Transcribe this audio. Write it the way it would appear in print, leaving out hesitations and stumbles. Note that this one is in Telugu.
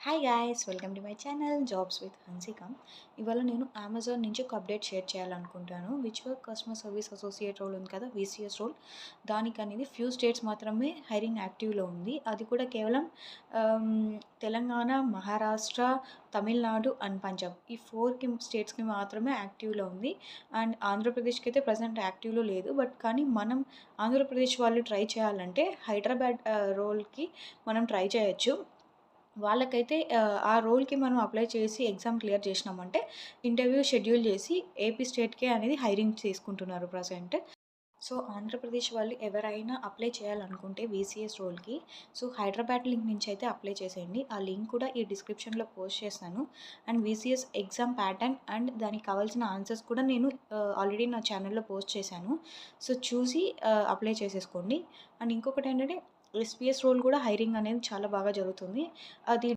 Hi guys, welcome to my channel jobs with Hansika. ఇవాళ నేను అమెజాన్ నుంచి ఒక అప్డేట్ షేర్ చేయాలనుకుంటాను. Virtual customer service associate role ఉంది కదా, వీసీఎస్ రోల్. దానికి అనేది ఫ్యూ స్టేట్స్ మాత్రమే హైరింగ్ యాక్టివ్లో ఉంది. అది కూడా కేవలం ఆమ్, తెలంగాణ, మహారాష్ట్ర, తమిళనాడు అండ్ పంజాబ్ ఈ ఫోర్కి స్టేట్స్కి మాత్రమే యాక్టివ్లో ఉంది. అండ్ ఆంధ్రప్రదేశ్కి అయితే ప్రజెంట్ యాక్టివ్లో లేదు. బట్ కానీ మనం ఆంధ్రప్రదేశ్ వాళ్ళు ట్రై చేయాలంటే హైదరాబాద్ రోల్కి మనం ట్రై చేయొచ్చు. వాళ్ళకైతే ఆ రోల్‌కి మనం అప్లై చేసి ఎగ్జామ్ క్లియర్ చేసినామంటే ఇంటర్వ్యూ షెడ్యూల్ చేసి ఏపీ స్టేట్‌కే అనేది హైరింగ్ తీసుకుంటున్నారు ప్రజెంట్. సో, ఆంధ్రప్రదేశ్ వాళ్ళు ఎవరైనా అప్లై చేయాలనుకుంటే వీసీఎస్ రోల్‌కి హైదరాబాద్ లింక్ నుంచి అయితే అప్లై చేసేయండి. ఆ లింక్ కూడా ఈ డిస్క్రిప్షన్‌లో పోస్ట్ చేస్తాను. And VCS exam pattern and దానికి కావాల్సిన ఆన్సర్స్ కూడా నేను ఆల్రెడీ నా ఛానల్‌లో పోస్ట్ చేశాను. చూసి అప్లై చేసేసుకోండి. అండ్ ఇంకొకటేంటంటే ఎస్పీఎస్ రోల్ కూడా హైరింగ్ అనేది చాలా బాగా జరుగుతుంది. అది